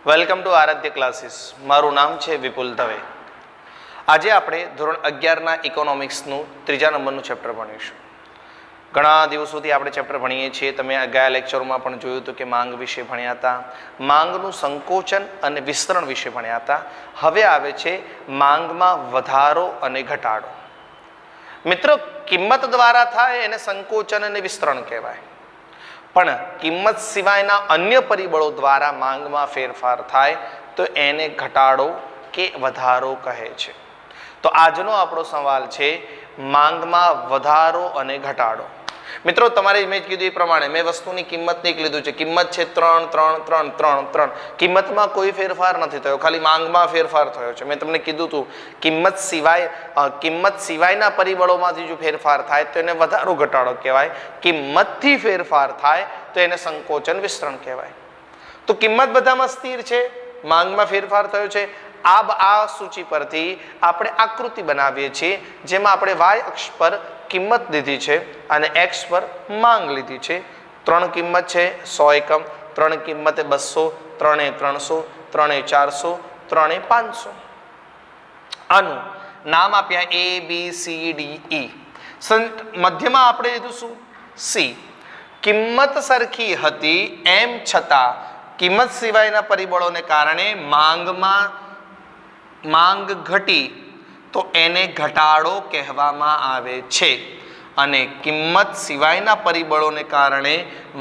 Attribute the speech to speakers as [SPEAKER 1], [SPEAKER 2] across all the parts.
[SPEAKER 1] Welcome to Aaradhya classes. મારું નામ છે વિપુલ દવે. આજે આપણે ધોરણ 11ના ઇકોનોમિક્સનું 3જા નંબરનું ચેપ્ટર ભણીશું. ઘણા દિવસોથી આપણે ચેપ્ટર ભણીએ છીએ. તમે ગયા લેક્ચરમાં પણ જોયું હતું કે માંગ વિશે ભણ્યા હતા, માંગનું સંકોચન અને વિસ્તરણ વિશે ભણ્યા હતા. હવે આવે છે માંગમાં વધારો અને ઘટાડો. મિત્રો, કિંમત દ્વારા થાય એને સંકોચન અને વિસ્તરણ કહેવાય, પણ કિંમત સિવાયના અન્ય પરિબળો દ્વારા માંગમાં ફેરફાર થાય તો એને ઘટાડો કે વધારો કહે છે. તો આજનો આપણો સવાલ છે માંગમાં વધારો અને ઘટાડો. મિત્રો, તમારે મેં કીધું એ પ્રમાણે મેં વસ્તુની કિંમત નહીં લીધું છે. કિંમત છે 3, 3, 3, 3, 3. કિંમતમાં કોઈ ફેરફાર નથી થયો, ખાલી માંગમાં ફેરફાર થયો છે. મેં તમને કીધું હતું કિંમત સિવાયના પરિબળોમાંથી જો ફેરફાર થાય તો એને વધારો ઘટાડો કહેવાય. કિંમતથી ફેરફાર થાય તો એને સંકોચન વિસ્તરણ કહેવાય. તો કિંમત બધામાં સ્થિર છે, માંગમાં ફેરફાર થયો છે. આ સૂચિ પરથી આપણે આકૃતિ બનાવીએ છીએ જેમાં આપણે વાય અક્ષ પર કિંમત લીધી છે અને એક્સ પર માંગ લીધી છે. 3 કિંમત છે 100 એકમ, 3 કિંમતે 200, 3 300, 3 400, 3 500. આનું નામ આપ્યા A, B, C, D, E. મધ્યમાં આપણે લીધું શું? C. કિંમત સરખી હતી એમ છતાં કિંમત સિવાયના પરિબળોને કારણે માંગ ઘટી તો એને ઘટાડો કહેવામાં આવે છે, અને કિંમત સિવાયના પરિબળોને કારણે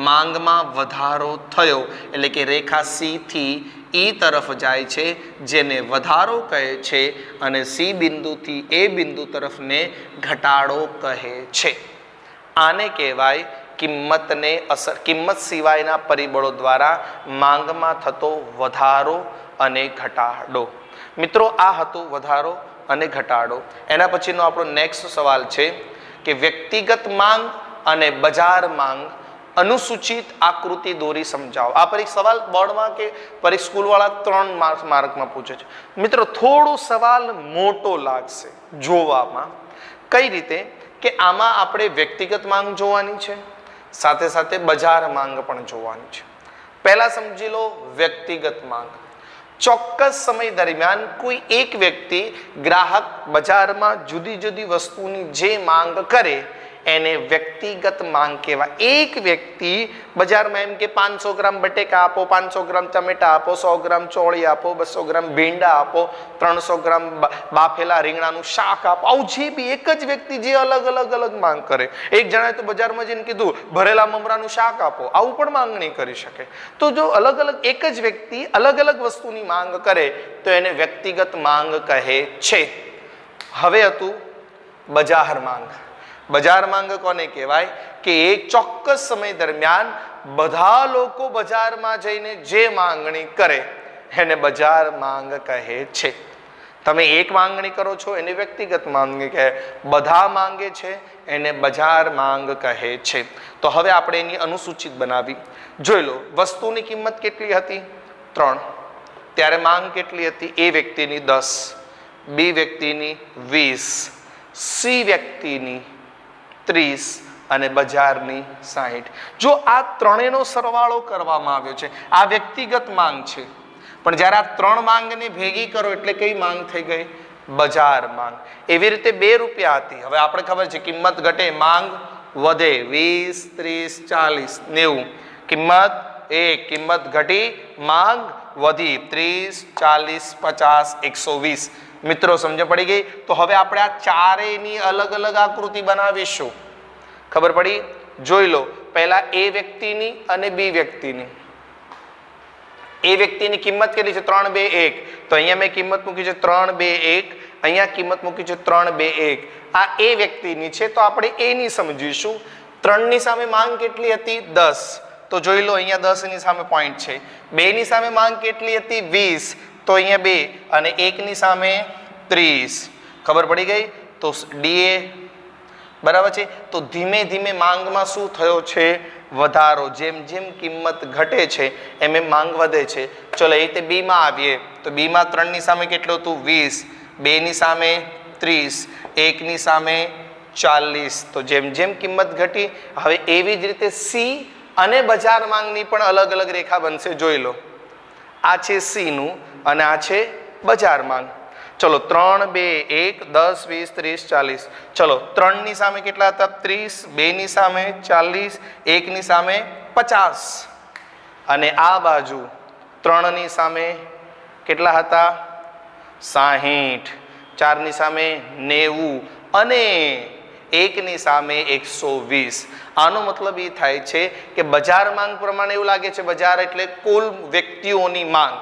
[SPEAKER 1] માંગમાં વધારો થયો એટલે કે રેખા C થી E તરફ જાય છે જેને વધારો કહે છે, અને C બિંદુથી A બિંદુ તરફને ઘટાડો કહે છે. આને કહેવાય કિંમત સિવાયના પરિબળો દ્વારા માંગમાં થતો વધારો અને ઘટાડો. મિત્રો, આ હતું વધારો અને ઘટાડો. એના પછીનો આપણો નેક્સ્ટ સવાલ છે કે વ્યક્તિગત માંગ અને બજાર માંગ અનુસૂચિત આકૃતિ દોરી સમજાવો. આ સવાલ બોર્ડમાં કે સ્કૂલવાળા 3 માર્કમાં પૂછે છે. મિત્રો, થોડો સવાલ મોટો લાગશે જોવામાં. કઈ રીતે કે આમાં આપણે વ્યક્તિગત માંગ જોવાની છે, સાથે સાથે બજાર માંગ પણ જોવાની છે. પહેલા સમજી લો વ્યક્તિગત માંગ. ચોક્કસ સમય દરમિયાન કોઈ એક વ્યક્તિ ગ્રાહક બજારમાં જુદી જુદી વસ્તુની જે માંગ કરે એને વ્યક્તિગત માંગ કહેવાય. એક વ્યક્તિ બજારમાં એમ કે 500 ગ્રામ બટેકા આપો, 500 ગ્રામ ટમેટા આપો, 100 ગ્રામ ચોળી આપો, 200 ગ્રામ ભીંડા આપો, 300 ગ્રામ બાફેલા રીંગણાનું શાક આપો. આવું જે બી એક જ વ્યક્તિ જે અલગ માંગ કરે. એક જણાએ તો બજારમાં જઈને કીધું ભરેલા મમરાનું શાક આપો, આવું પણ માંગણી કરી શકે. તો જો એક જ વ્યક્તિ અલગ વસ્તુની માંગ કરે તો એને વ્યક્તિગત માંગ કહે છે. હવે હતું બજાર માંગ. બજાર માંગ કોને કહેવાય કે એક ચોક્કસ સમય દરમિયાન બધા લોકો બજારમાં જઈને જે માંગણી કરે એને બજાર માંગ કહે છે. તમે એક માંગણી કરો છો એને વ્યક્તિગત માંગણી કહે, બધા માંગે છે એને બજાર માંગ કહે છે. તો હવે આપણે એની અનુસૂચિત બનાવી. જોઈ લો, વસ્તુની કિંમત કેટલી હતી? 3. ત્યારે માંગ કેટલી હતી? A વ્યક્તિની 10, B વ્યક્તિની 20, C વ્યક્તિની 30 અને બજારની 60. જો આ ત્રણેયનો સરવાળો કરવામાં આવ્યો છે, આ વ્યક્તિગત માંગ છે, પણ જ્યારે આ 3 માંગને ભેગી કરો એટલે કઈ માંગ થઈ ગઈ? બજાર માંગ. એવી રીતે 2 રૂપિયા હતી, હવે આપણે ખબર છે કિંમત ઘટે માંગ વધે. 20, 30, 40, 90. કિંમત ઘટી માંગ વધી 30, 40, 50, 120. મિત્રો, સમજ પડી ગઈ? તો હવે આપણે આ ચારેયની અલગ આકૃતિ બનાવીશું. ખબર પડી? જોઈ લો, પહેલા A વ્યક્તિની અને B વ્યક્તિની. A વ્યક્તિની કિંમત કેટલી છે? 3, 2, 1. તો અહીંયા મેં કિંમત મૂકી છે 3, 2, 1. અહીંયા કિંમત મૂકી છે 3, 2, 1. આ A વ્યક્તિની છે તો આપણે A ની સમજીશું. 3 ની સામે માંગ કેટલી હતી? 10. તો જોઈ લો, અહીંયા 10 ની સામે પોઈન્ટ છે. 2 ની સામે માંગ કેટલી હતી? 20. તો અહીંયા 2 અને 1 ની સામે 30. ખબર પડી ગઈ? તો DA બરાબર છે. તો ધીમે ધીમે માંગમાં શું થયો છે? વધારો. જેમ કિંમત ઘટે છે એમ માંગ વધે છે. ચલો, એ રીતે B માં આવીએ તો B માં 3 ની સામે કેટલું હતું? 20. 2 ની સામે 30, 1 ની સામે 40. તો જેમ કિંમત ઘટી, હવે એવી જ રીતે C અને બજાર માંગની પણ અલગ રેખા બનશે. જોઈ લો, આ છે સી નું અને આ છે બજાર માંગ. ચલો 3, 2, 1, 10, 20, 30, 40. ચલો 3 ની સામે કેટલા હતા? 30, 2 ની સામે 40, 1 ની સામે 50 અને આ બાજુ 3 ની સામે કેટલા હતા? 60, 4 ની સામે 90 અને 1 ની સામે 120. આનો મતલબ એ થાય છે કે બજાર માંગ પ્રમાણે એવું લાગે છે બજાર એટલે કુલ વ્યક્તિઓની માંગ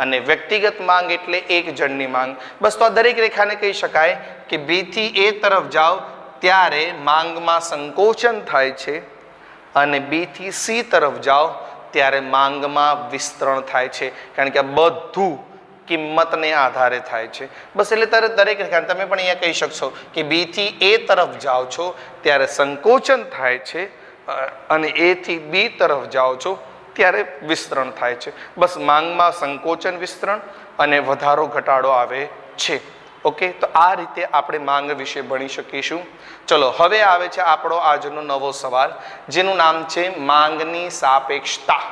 [SPEAKER 1] અને વ્યક્તિગત માંગ એટલે એક જણની માંગ. બસ તો આ દરેક રેખાને કહી શકાય કે બી થી એ તરફ જાઓ ત્યારે માંગમાં સંકોચન થાય છે અને બી થી સી તરફ જાઓ ત્યારે માંગમાં વિસ્તરણ થાય છે, કારણ કે આ બધું કિંમતને આધારે થાય છે. બસ એટલે ત્યારે દરેક રેખા તમે પણ અહીંયા કહી શકશો કે બી થી એ તરફ જાઓ છો ત્યારે સંકોચન થાય છે અને એ થી બી તરફ જાઓ છો ત્યારે વિસ્તરણ થાય છે. બસ માંગમાં સંકોચન વિસ્તરણ અને વધારો ઘટાડો આવે છે. ઓકે, તો આ રીતે આપણે માંગ વિશે ભણી શકીશું. ચલો હવે આવે છે આપણો આજનો નવો સવાલ જેનું નામ છે માંગની સાપેક્ષતા.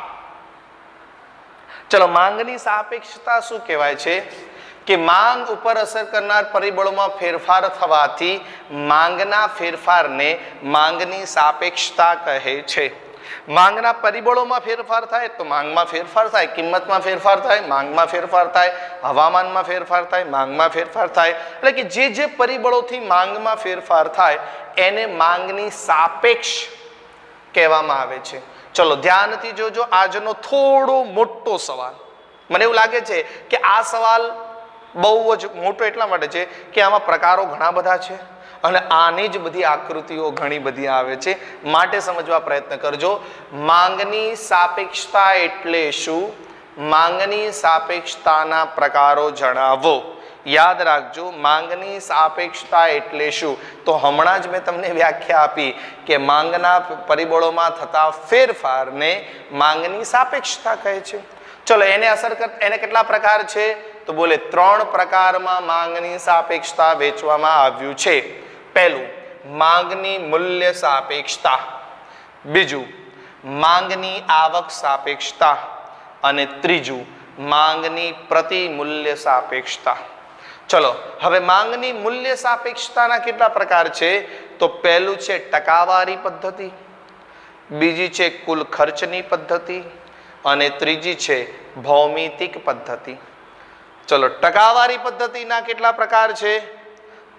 [SPEAKER 1] ચલો માંગની સાપેક્ષતા શું કહેવાય છે કે માંગ ઉપર અસર કરનાર પરિબળોમાં ફેરફાર થવાથી માંગના ફેરફારને માંગની સાપેક્ષતા કહે છે. માંગના પરિબળોમાં ફેરફાર થાય તો માંગમાં ફેરફાર થાય, કિંમતમાં ફેરફાર થાય, માંગમાં ફેરફાર થાય, હવામાનમાં ફેરફાર થાય, માંગમાં ફેરફાર થાય. એટલે કે જે પરિબળોથી માંગમાં ફેરફાર થાય એને માંગની સાપેક્ષ કહેવામાં આવે છે. ચલો ધ્યાનથી જોજો આજનો થોડો મોટો સવાલ. મને એવું લાગે છે કે આ સવાલ બહુ જ મોટો એટલા માટે છે કે આમાં પ્રકારો ઘણા બધા છે અને આની જ બધી આકૃતિઓ ઘણી બધી આવે છે, માટે સમજવા પ્રયત્ન કરજો. માંગની સાપેક્ષતા એટલે શું? માંગની સાપેક્ષતાના પ્રકારો જણાવો. યાદ રાખજો, માંગની સાપેક્ષતા એટલે શું? તો હમણાં જ મેં તમને વ્યાખ્યા આપી કે માંગના પરિબળોમાં થતા ફેરફારને માંગની સાપેક્ષતા કહે છે. ચલો એને અસર કર એને કેટલા પ્રકાર છે? તો બોલે 3 પ્રકારમાં માંગની સાપેક્ષતા વહેંચવામાં આવ્યું છે. પહેલું માંગની મૂલ્ય સાપેક્ષતા, બીજું માંગની આવક સાપેક્ષતા અને ત્રીજું માંગની પ્રતિમૂલ્ય સાપેક્ષતા. ચલો હવે માંગની મૂલ્ય સાપેક્ષતાના કેટલા પ્રકાર છે? તો પહેલું છે ટકાવારી પદ્ધતિ, બીજી છે કુલ ખર્ચની પદ્ધતિ અને ત્રીજી છે ભૌમિતિક પદ્ધતિ. ચલો ટકાવારી પદ્ધતિના કેટલા પ્રકાર છે?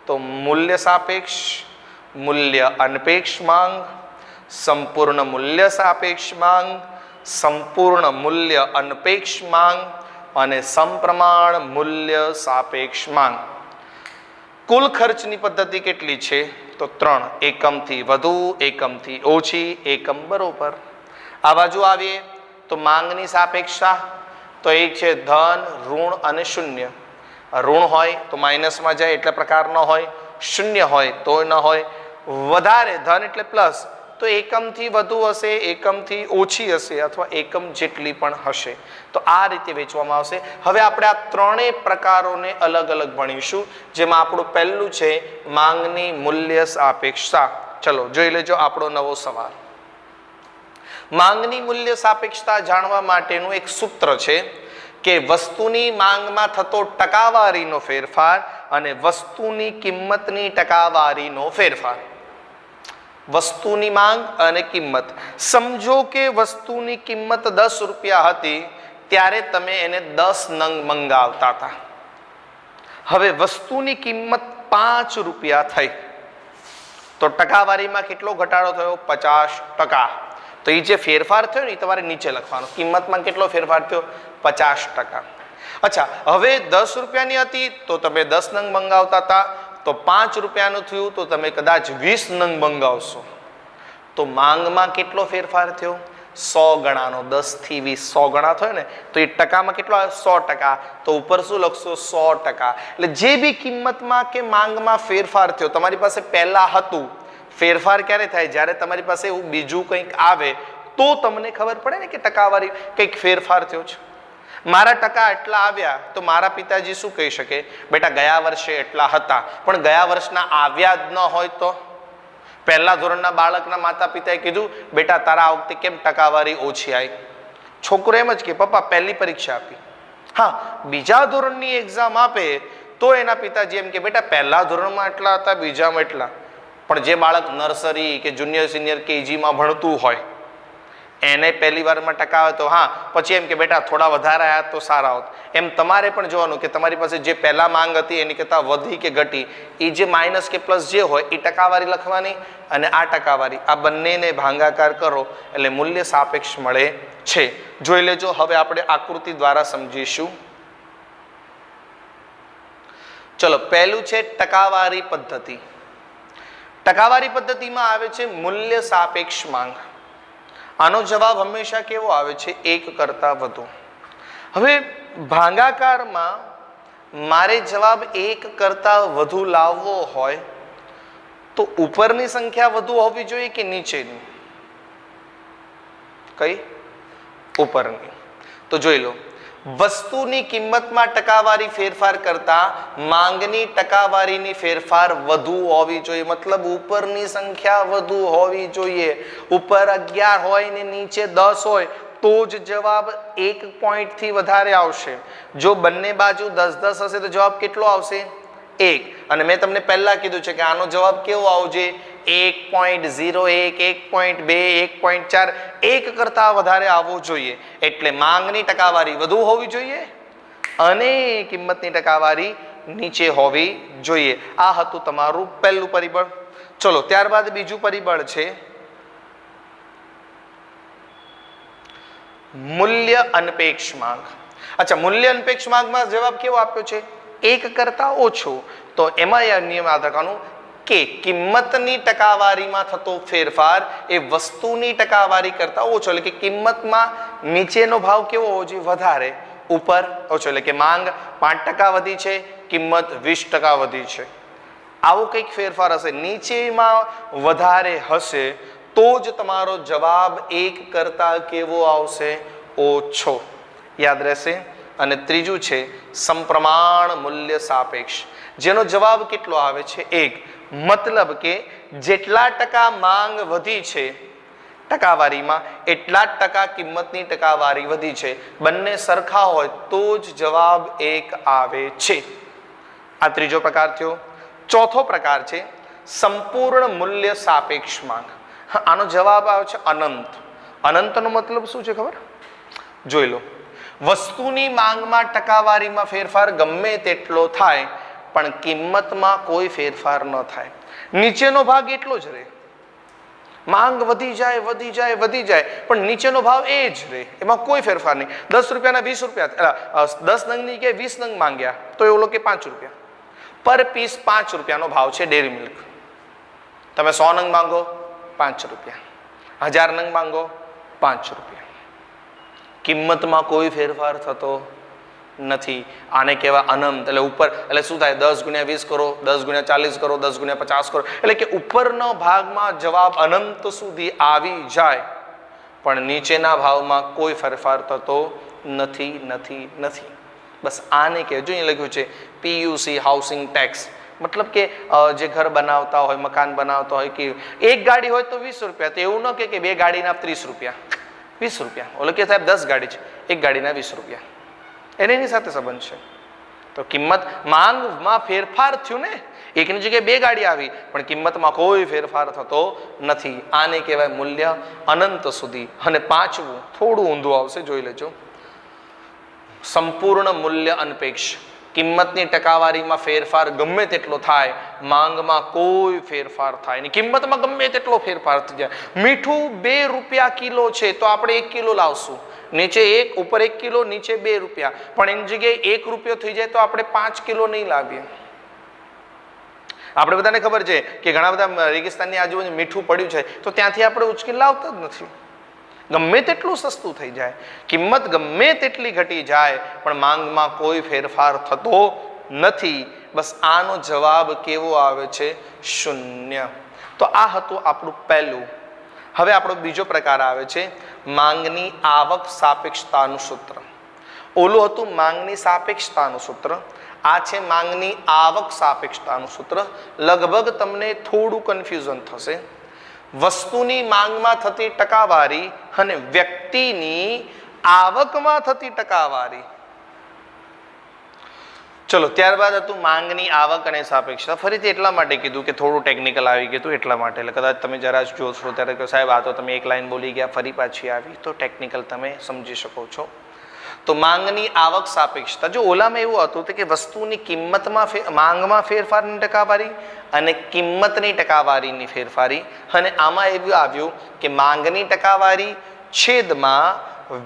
[SPEAKER 1] તો મૂલ્ય સાપેક્ષ, મૂલ્ય અનપેક્ષ માંગ, સંપૂર્ણ મૂલ્ય સાપેક્ષ માંગ, સંપૂર્ણ મૂલ્ય અનપેક્ષ માંગ અને સમપ્રમાણ મૂલ્ય સાપેક્ષ માંગ. કુલ ખર્ચની પદ્ધતિ કેટલી છે? તો 3, એકમથી વધુ, એકમથી ઓછી, એકમ બરોબર. આ બાજુ આવીએ તો માંગની સાપેક્ષતા તો એક છે ધન, ઋણ અને શૂન્ય. ઋણ હોય તો માઇનસમાં જાય એટલે પ્રકાર ન હોય, શૂન્ય હોય તો ન હોય. વધારે ધન એટલે પ્લસ, તો એકમથી વધુ હશે, એકમથી ઓછી હશે અથવા એકમ જેટલી પણ હશે. તો આ રીતે વેચવામાં આવશે. હવે આપણે આ ત્રણેય પ્રકારોને અલગ અલગ ભણીશું, જેમાં આપણું પહેલું છે માંગની મૂલ્ય સાપેક્ષતા. ચલો જોઈ લેજો આપણો નવો સવાલ. માંગની મૂલ્ય સાપેક્ષતા જાણવા માટેનું એક સૂત્ર છે કે વસ્તુની માંગમાં થતો ટકાવારીનો ફેરફાર અને વસ્તુની કિંમતની ટકાવારીનો ફેરફાર. વસ્તુની માંગ અને કિંમત. સમજો કે વસ્તુની કિંમત 10 રૂપિયા હતી ત્યારે તમે એને 10 નંગ મંગાવતા હતા. હવે વસ્તુની કિંમત 5 રૂપિયા થઈ તો ટકાવારીમાં કેટલો ઘટાડો થયો? 50%. તો એ જે ફેરફાર થયો ને એ તમારે નીચે લખવાનો. કિંમતમાં કેટલો ફેરફાર થયો? 50%. અચ્છા, હવે 10 રૂપિયાની હતી તો તમે 10 નંગ મંગાવતા હતા, તો 5 રૂપિયાનું થયું તો તમે કદાચ 20 નંગ મંગાવશો. તો માંગમાં કેટલો ફેરફાર થયો? 100 ગણાનો. 10 થી 20 100 ગણા થયો ને, તો એ ટકામાં કેટલો આવે? 100%. તો ઉપર શું લખશો? 100%. એટલે જે બી કિંમતમાં કે માંગમાં ફેરફાર થયો, તમારી પાસે પહેલા હતું. ફેરફાર ક્યારે થાય? જ્યારે તમારી પાસે એવું બીજું કંઈક આવે તો તમને ખબર પડે ને કે ટકાવારી કંઈક ફેરફાર થયો છે. મારા ટકા એટલા આવ્યા તો મારા પિતાજી શું કહી શકે? બેટા ગયા વર્ષે એટલા હતા, પણ ગયા વર્ષના આવ્યા જ ન હોય તો? પહેલા ધોરણના બાળકના માતા પિતાએ કીધું બેટા તારા આ વખતે કેમ ટકાવારી ઓછી આવી? છોકરો એમ જ કે પપ્પા પહેલી પરીક્ષા આપી, હા બીજા ધોરણની એક્ઝામ આપે તો એના પિતાજી એમ કે બેટા પહેલા ધોરણમાં એટલા હતા, બીજામાં એટલા. પણ જે બાળક નર્સરી કે જુનિયર સિનિયર કેજીમાં ભણતું હોય એને પહેલી વારમાં ટકા આવે તો હા પછી એમ કે બેટા થોડા વધારે આવ્યા તો સારા હોત. એમ તમારે પણ જોવાનું કે તમારી પાસે જે પહેલા માંગ હતી એની કરતાં વધી કે ઘટી, એ જે માઇનસ કે પ્લસ જે હોય એ ટકાવારી લખવાની અને આ ટકાવારી આ બંનેને ભાગાકાર કરો એટલે મૂલ્ય સાપેક્ષ મળે છે. જોઈ લેજો. હવે આપણે આકૃતિ દ્વારા સમજીશું. ચલો, પહેલું છે ટકાવારી પદ્ધતિ. ટકાવારી પદ્ધતિમાં આવે છે મૂલ્ય સાપેક્ષ માંગ. આનો જવાબ હંમેશા કેવો આવે છે? 1 કરતા વધુ. હવે ભાગાકારમાં મારે જવાબ 1 કરતા વધુ લાવવો હોય તો ઉપરની સંખ્યા વધુ હોવી જોઈએ કે નીચેની? કઈ? ઉપરની. તો જોઈ લો, વસ્તુની કિંમતમાં ટકાવારી ફેરફાર કરતા માંગની ટકાવારીની ફેરફાર વધુ હોવી જોઈએ. મતલબ ઉપરની સંખ્યા વધુ હોવી જોઈએ. ઉપર 11 હોય ને નીચે 10 હોય તો જ જવાબ 1 પોઈન્ટથી વધારે આવશે. જો બંને બાજુ 10-10 હશે તો જવાબ કેટલો આવશે? 1. અને મેં તમને પહેલા કીધું છે કે આનો જવાબ કેવો આવશે? 1.01, 1.2, 1.4, 1 કરતા વધારે આવવો જોઈએ. એટલે માંગની ટકાવારી વધુ હોવી જોઈએ અને કિંમતની ટકાવારી નીચે હોવી જોઈએ. આ હતું તમારું પહેલું પરિબળ. ચલો, ત્યારબાદ બીજું પરિબળ છે મૂલ્ય અનપેક્ષ માંગ. અચ્છા, મૂલ્ય અનપેક્ષ માંગમાં જવાબ કેવો આપ્યો છે? 1 કરતા ઓછો. તો એમાં નિયમ યાદ રાખવાનું કે કિંમતની ટકાવારીમાં થતો ફેરફાર એ વસ્તુની ટકાવારી કરતા ઓછો. એટલે કે કિંમતમાં નીચેનો ભાવ કેવો હોવો જોઈએ? વધારે. ઉપર ઓછો. એટલે કે માંગ 5% વધી છે, કિંમત 20% વધી છે. આવો કંઈક ફેરફાર હશે, નીચેમાં વધારે હશે તો જ તમારો જવાબ 1 કરતા કેવો આવશે? ઓછો. યાદ રહેશે. અને ત્રીજું છે સમપ્રમાણ મૂલ્ય સાપેક્ષ, જેનો જવાબ કેટલો આવે છે? 1. મતલબ કે જેટલા ટકા માંગ વધી છે ટકાવારીમાં એટલા જ ટકા કિંમતની ટકાવારી વધી છે. બંને સરખા હોય તો જ જવાબ 1 આવે છે. આ ત્રીજો પ્રકાર થયો. ચોથો પ્રકાર છે સંપૂર્ણ મૂલ્ય સાપેક્ષ માંગ. આનો જવાબ આવે છે અનંત. અનંતનો મતલબ શું છે ખબર? જોઈ લો, વસ્તુની માંગમાં ટકાવારીમાં ફેરફાર ગમે તેટલો થાય પણ કિંમતમાં કોઈ ફેરફાર ન થાય. નીચેનો ભાગ એટલો જ રહે. માંગ વધી જાય વધી જાય વધી જાય પણ નીચેનો ભાવ એ જ રહે, એમાં કોઈ ફેરફાર નહીં. 10 રૂપિયાના 20 રૂપિયા, 10 નંગની કે 20 નંગ માંગ્યા તો એ ઓલો કે 5 રૂપિયા પર પીસ. 5 રૂપિયાનો ભાવ છે ડેરી મિલ્ક. તમે 100 નંગ માંગો 5 રૂપિયા, 1000 નંગ માંગો 5 રૂપિયા. કિંમતમાં કોઈ ફેરફાર થતો નથી. આને કહેવાય અનંત. એટલે ઉપર એટલે શું થાય? 10 × 20 કરો, 10 × 40 કરો, 10 × 50 કરો. એટલે કે ઉપરના ભાગમાં જવાબ અનંત સુધી આવી જાય પણ નીચેના ભાવમાં કોઈ ફેરફાર થતો નથી નથી નથી. બસ આને કહેવાય. જો અહીં લખ્યું છે PUC હાઉસિંગ ટેક્સ. મતલબ કે જે ઘર બનાવતા હોય, મકાન બનાવતા હોય કે એક ગાડી હોય તો 20 રૂપિયા. તો એવું ન કે 2 ગાડીના 30 રૂપિયા, 20 રૂપિયા. ઓલો કે સાહેબ 10 ગાડી છે, એક ગાડીના 20 રૂપિયા. એની સાથે સંબંધ છે. તો કિંમત માંગમાં ફેરફાર થયું ને, એકની જગ્યાએ 2 ગાડી આવી પણ કિંમતમાં કોઈ ફેરફાર થતો નથી. આને કહેવાય મૂલ્ય અનંત સુધી. અને પાંચમું થોડું ઊંધું આવશે, જોઈ લેજો. સંપૂર્ણ મૂલ્ય અનપેક્ષ. કિંમતની ટકાવારીમાં ફેરફાર ગમે તેટલો થાય, માંગમાં કોઈ ફેરફાર થાય નહીં. કિંમતમાં ગમે તેટલો ફેરફાર થઈ જાય. મીઠું 2 રૂપિયા કિલો છે તો આપણે 1 કિલો લાવશું. નીચે 1, ઉપર 1 કિલો, નીચે 2 રૂપિયા. પણ એની જગ્યાએ 1 રૂપિયો થઈ જાય તો આપણે 5 કિલો નહીં લાવીએ. આપણે બધાને ખબર છે કે ઘણા બધા રેગિસ્તાનની આજુબાજુ મીઠું પડ્યું છે તો ત્યાંથી આપણે ઉચકીને લાવતા જ નથી. ગમે તેટલું સસ્તું થઈ જાય, કિંમત ગમે તેટલી ઘટી જાય પણ માંગમાં કોઈ ફેરફાર થતો નથી. બસ આનો જવાબ કેવો આવે છે? 0. તો આ હતું આપણું પહેલું. હવે આપણો બીજો પ્રકાર આવે છે માંગની આવક સાપેક્ષતાનું સૂત્ર. ઓલું હતું માંગની સાપેક્ષતાનું સૂત્ર, આ છે માંગની આવક સાપેક્ષતાનું સૂત્ર. લગભગ તમને થોડું કન્ફ્યુઝન થશે. વસ્તુની માંગમાં થતી ટકાવારી અને વ્યક્તિની આવકમાં થતી ટકાવારી. ચલો ત્યારબાદ હતું માંગની આવક અને સાપેક્ષતા. ફરીથી એટલા માટે કીધું કે થોડું ટેકનિકલ આવી ગયું એટલા માટે, એટલે કદાચ તમે જરા જ જોશો ત્યારે કે સાહેબ આ તો તમે એક લાઈન બોલી ગયા ફરી પાછી આવી, તો ટેકનિકલ તમે સમજી શકો છો. તો માંગની આવક સાપેક્ષતા, જો ઓલામાં એવું હતું કે વસ્તુની કિંમતમાં માંગમાં ફેરફારની ટકાવારી અને કિંમતની ટકાવારીની ફેરફારી, અને આમાં એવું આવ્યું કે માંગની ટકાવારી છેદમાં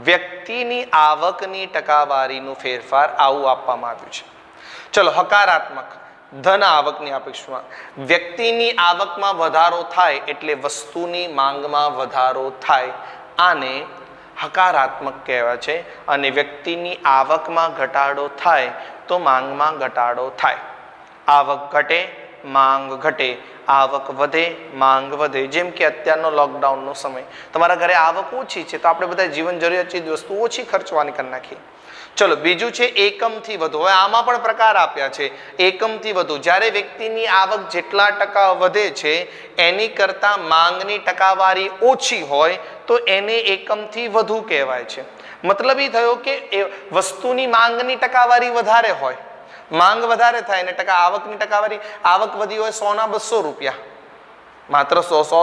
[SPEAKER 1] વ્યક્તિની આવકની ટકાવારીનું ફેરફાર, આવું આપવામાં આવ્યું છે. ચલો હકારાત્મક ધન આવકની અપેક્ષામાં વ્યક્તિની આવકમાં વધારો થાય એટલે વસ્તુની માંગમાં વધારો થાય, આને હકારાત્મક કહેવાય છે. અને વ્યક્તિની આવકમાં ઘટાડો થાય તો માંગમાં ઘટાડો થાય. આવક ઘટે માંગ ઘટે, આવક વધે માંગ વધે. જેમ કે અત્યારનો લોકડાઉનનો સમય, તમારા ઘરે આવક ઓછી છે તો આપણે બધા જીવન જરૂરિયાત ચીજ વસ્તુ ઓછી ખર્ચવાની કરી નાખી. ચલો બીજું છે એકમથી વધુ. હવે આમાં પણ પ્રકાર આપ્યા છે. એકમથી વધુ, જ્યારે વ્યક્તિની આવક જેટલા ટકા વધે છે એની કરતાં માંગની ટકાવારી ઓછી હોય તો એને એકમથી વધુ કહેવાય છે. મતલબ એ થયો કે વસ્તુની માંગની ટકાવારી વધારે હોય, માંગ વધારે થાય અને આવકની ટકાવારી, આવક વધી હોય 100 ના 200 રૂપિયા, માત્ર 100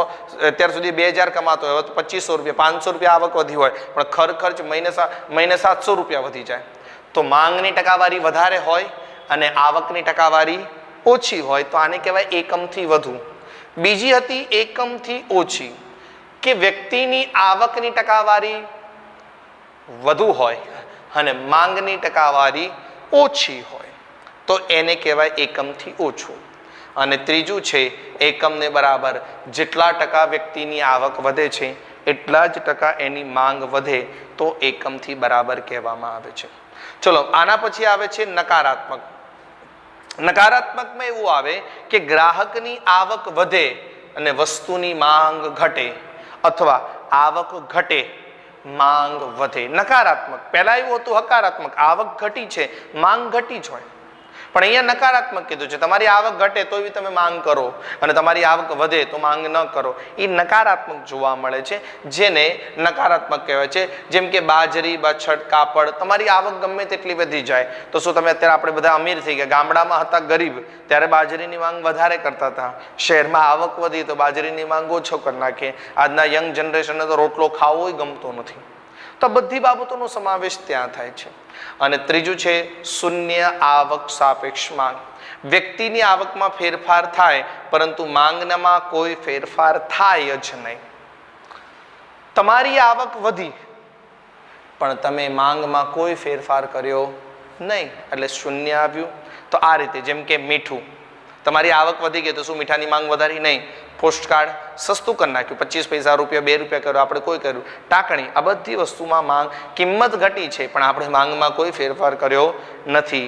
[SPEAKER 1] અત્યાર સુધી 2000 કમાતો હોય તો 2500 રૂપિયા 500 રૂપિયા આવક વધી હોય, પણ ખર્ચ મહિને 700 રૂપિયા વધી જાય. તો માંગની ટકાવારી વધારે હોય અને આવકની ટકાવારી ઓછી હોય તો આને કહેવાય એકમથી વધુ. બીજી હતી એકમથી ઓછી, કે વ્યક્તિની આવકની ટકાવારી વધુ હોય અને માંગની ટકાવારી ઓછી હોય તો એને કહેવાય એકમથી ઓછું. અને ત્રીજું છે એકમને બરાબર, જેટલા ટકા વ્યક્તિની આવક વધે છે એટલા જ ટકા એની માંગ વધે તો એકમથી બરાબર કહેવામાં આવે છે. ચલો આના પછી આવે છે નકારાત્મક. નકારાત્મકમાં એવું આવે કે ગ્રાહકની આવક વધે અને વસ્તુની માંગ ઘટે, અથવા આવક ઘટે માંગ વધે. નકારાત્મક. પહેલા એવું હતું હકારાત્મક, આવક ઘટી છે માંગ ઘટી જ હોય, પણ અહીંયા નકારાત્મક કીધું છે. તમારી આવક ઘટે તો બી તમે માંગ કરો અને તમારી આવક વધે તો માંગ ન કરો. એ નકારાત્મક જોવા મળે છે, જેને નકારાત્મક કહેવાય છે. જેમ કે બાજરી, બછટ, કાપડ, તમારી આવક ગમે તેટલી વધી જાય તો શું તમે અત્યારે આપણે બધા અમીર થઈ ગયા, ગામડામાં હતા ગરીબ ત્યારે બાજરીની માંગ વધારે કરતા હતા, શહેરમાં આવક વધી તો બાજરીની માંગ ઓછો કરી નાખે. આજના યંગ જનરેશનને તો રોટલો ખાવો ગમતો નથી. તો બધી બાબતોનો સમાવેશ ત્યાં થાય છે. અને ત્રીજું છે શૂન્ય આવક સાપેક્ષ માંગ. વ્યક્તિની આવકમાં ફેરફાર થાય પરંતુ માંગનામાં કોઈ ફેરફાર થાય જ નહીં. તમારી આવક વધી પણ તમે માંગમાં કોઈ ફેરફાર કર્યો નહીં એટલે શૂન્ય આવ્યું. તો આ રીતે, જેમ કે મીઠું, તમારી આવક વધી ગઈ તો શું મીઠાની માંગ વધારી? નહીં. પોસ્ટકાર્ડ સસ્તું કરી નાખ્યું, 25 પૈસા રૂપિયા 2 રૂપિયા કર્યું, આપણે કોઈ કર્યું. ટાંકણી, આ બધી વસ્તુમાં માંગ, કિંમત ઘટી છે પણ આપણે માંગમાં કોઈ ફેરફાર કર્યો નથી.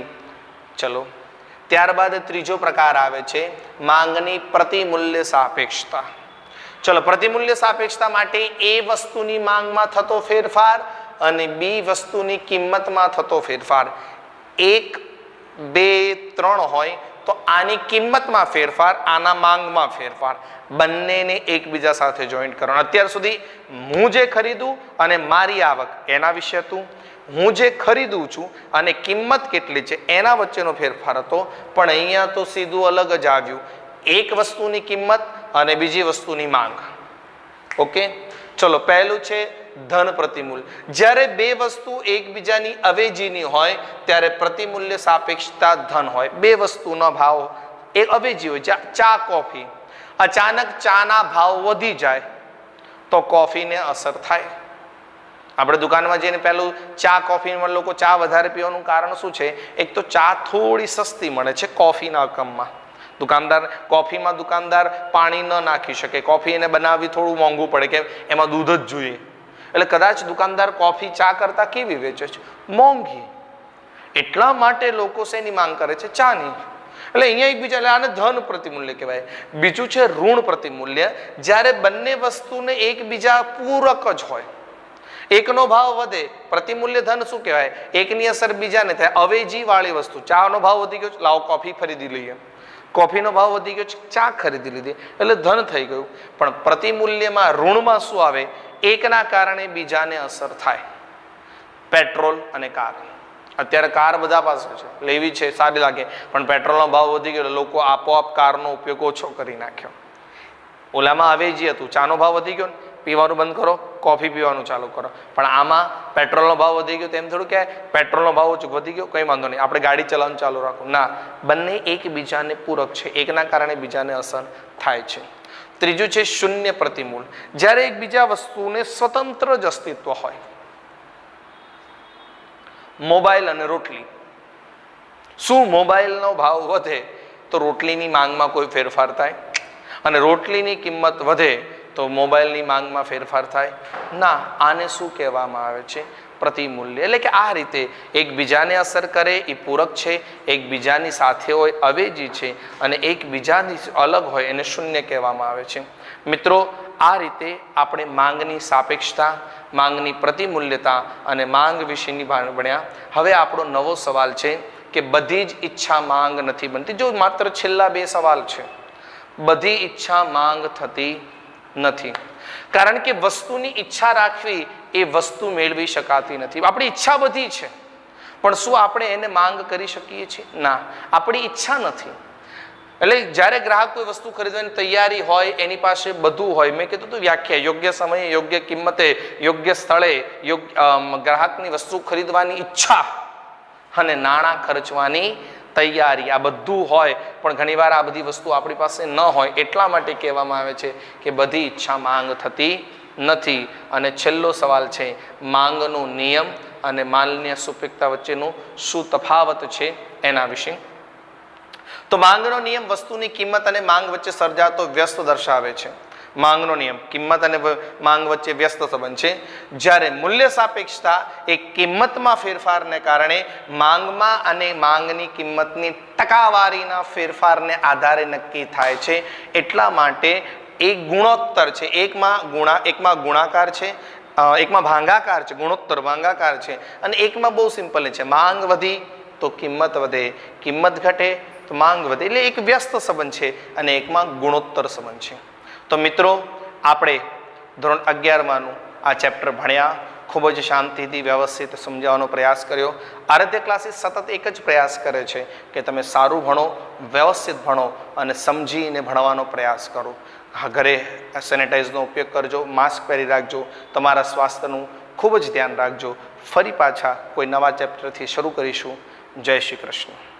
[SPEAKER 1] ચલો ત્યારબાદ ત્રીજો પ્રકાર આવે છે માંગની પ્રતિમૂલ્ય સાપેક્ષતા. ચલો પ્રતિમૂલ્ય સાપેક્ષતા માટે એ વસ્તુની માંગમાં થતો ફેરફાર અને બી વસ્તુની કિંમતમાં થતો ફેરફાર 1, 2, 3 હોય તો આની કિંમતમાં ફેરફાર, આના માંગમાં ફેરફાર, બંનેને એકબીજા સાથે જોઈન્ટ કરવાનું. અત્યાર સુધી હું જે ખરીદું અને મારી આવક એના વિશે હતું, હું જે ખરીદું છું અને કિંમત કેટલી છે એના વચ્ચેનો ફેરફાર હતો. પણ અહીંયા તો સીધું અલગ જ આવ્યું, એક વસ્તુની કિંમત અને બીજી વસ્તુની માંગ. ઓકે, ચલો પહેલું છે ધન પ્રતિમૂલ્ય. જ્યારે બે વસ્તુ એકબીજાની અવેજીની હોય ત્યારે પ્રતિમૂલ્ય સાપેક્ષતા ધન હોય. બે વસ્તુનો ભાવ એ અવેજી હોય. ચા કોફી, અચાનક ચાના ભાવ વધી જાય તો કોફીને અસર થાય. આપણે દુકાનમાં જઈને પહેલું ચા કોફીમાં લોકો ચા વધારે પીવાનું કારણ શું છે? એક તો ચા થોડી સસ્તી મળે છે કોફીના રકમમાં. કોફીમાં દુકાનદાર પાણી ન નાખી શકે, કોફી એને બનાવવી થોડું મોંઘું પડે કે એમાં દૂધ જ જોઈએ, એટલે કદાચ દુકાનદાર કોફી ચા કરતા કેવી વેચે છે? મોંઘી. એટલા માટે લોકો શેની માંગ કરે છે? ચાની. એટલે અહીંયા એકબીજા, એટલે આને ધન પ્રતિમૂલ્ય કહેવાય. બીજું છે ઋણ પ્રતિમૂલ્ય. જ્યારે બંને વસ્તુને એકબીજા પૂરક જ હોય, એકનો ભાવ વધે, પ્રતિમૂલ્ય ધન શું કહેવાય? એકની અસર બીજાને થાય. અવેજી વાળી વસ્તુ, ચાનો ભાવ વધી ગયો, લાવો કોફી ખરીદી લઈએ. કોફીનો ભાવ વધી ગયો, ચા ખરીદી લીધી, એટલે ધન થઈ ગયું. પણ પ્રતિમૂલ્યમાં ઋણમાં શું આવે? એકના કારણે બીજાને અસર થાય. પેટ્રોલ અને કાર. અત્યારે કાર બધા પાસે છે, લેવી છે, સારી લાગે, પણ પેટ્રોલનો ભાવ વધી ગયો, લોકો આપોઆપ કારનો ઉપયોગ ઓછો કરી નાખ્યો. ઓલામાં અવેજી હતું, ચાનો ભાવ વધી ગયો, પીવાનું બંધ કરો, કોફી પીવાનું ચાલુ કરો, પણ આમાં પેટ્રોલનો ભાવ વધી ગયો, તેમ થોડું કે પેટ્રોલનો ભાવ ઓછો વધી ગયો, કંઈ વાંધો નહીં, આપણે ગાડી ચલાવવાનું ચાલુ રાખો. ના, બંને એકબીજાને પૂરક છે, એકના કારણે બીજાને અસર થાય છે. ત્રીજું છે શૂન્ય પ્રતિમૂળ. જ્યારે એકબીજા વસ્તુને સ્વતંત્ર જ અસ્તિત્વ હોય. મોબાઈલ અને રોટલી. શું મોબાઈલનો ભાવ વધે તો રોટલીની માંગમાં કોઈ ફેરફાર થાય? અને રોટલીની કિંમત વધે તો મોબાઈલની માંગમાં ફેરફાર થાય? ના. આને શું કહેવામાં આવે છે? પ્રતિમૂલ્ય. એટલે કે આ રીતે એકબીજાને અસર કરે એ પૂરક છે, એકબીજાની સાથે હોય અવેજી છે, અને એકબીજાની અલગ હોય એને શૂન્ય કહેવામાં આવે છે. મિત્રો, આ રીતે આપણે માંગની સાપેક્ષતા, માંગની પ્રતિમૂલ્યતા અને માંગ વિશેની ભણ્યા. હવે આપણો નવો સવાલ છે કે બધી જ ઈચ્છા માંગ નથી બનતી. જો માત્ર છેલ્લા 2 સવાલ છે. બધી ઈચ્છા માંગ થતી નથી, કારણ કે વસ્તુની ઈચ્છા રાખવી એ વસ્તુ મેળવી શકાતી નથી. આપણી ઈચ્છા બધી છે, પણ શું આપણે એને માંગ કરી શકીએ છીએ? ના, આપણી ઈચ્છા નથી. એટલે જ્યારે ગ્રાહક કોઈ વસ્તુ ખરીદવાની તૈયારી હોય, એની પાસે બધું હોય, મેં કીધું હતું વ્યાખ્યા, યોગ્ય સમયે, યોગ્ય કિંમતે, યોગ્ય સ્થળે ગ્રાહકની વસ્તુ ખરીદવાની ઈચ્છા અને નાણાં ખર્ચવાની તૈયારી, આ બધું હોય, પણ ઘણીવાર આ બધી વસ્તુ આપણી પાસે ન હોય. એટલા માટે કહેવામાં આવે છે કે બધી ઈચ્છા માંગ થતી નથી. અને છેલ્લો સવાલ છે માંગનો નિયમ અને માલની સુપેક્ષતા વચ્ચેનો શું તફાવત છે એના વિશે. તો માંગનો નિયમ વસ્તુની કિંમત અને માંગ વચ્ચે સર્જાતો વ્યસ્ત દર્શાવે છે. માંગનો નિયમ કિંમત અને માંગ વચ્ચે વ્યસ્ત સંબંધ છે. જ્યારે મૂલ્ય સાપેક્ષતા એ કિંમતમાં ફેરફારને કારણે માંગમાં અને માંગની કિંમતની ટકાવારીના ફેરફારને આધારે નક્કી થાય છે. એટલા માટે એક ગુણોત્તર છે, એકમાં ગુણાકાર છે, એકમાં ભાંગાકાર છે, ગુણોત્તર ભાંગાકાર છે, અને એકમાં બહુ સિમ્પલ છે, માંગ વધી તો કિંમત વધે, કિંમત ઘટે તો માંગ વધે. એટલે એક વ્યસ્ત સંબંધ છે અને એકમાં ગુણોત્તર સંબંધ છે. તો મિત્રો, આપણે ધોરણ 11માંનું આ ચેપ્ટર ભણ્યા, ખૂબ જ શાંતિથી વ્યવસ્થિત સમજાવવાનો પ્રયાસ કર્યો. આરાધ્ય ક્લાસીસ સતત એક જ પ્રયાસ કરે છે કે તમે સારું ભણો, વ્યવસ્થિત ભણો અને સમજીને ભણવાનો પ્રયાસ કરો. ઘરે સેનેટાઈઝનો ઉપયોગ કરજો, માસ્ક પહેરી રાખજો, તમારા સ્વાસ્થ્યનું ખૂબ જ ધ્યાન રાખજો. ફરી પાછા કોઈ નવા ચેપ્ટરથી શરૂ કરીશું. જય શ્રી કૃષ્ણ.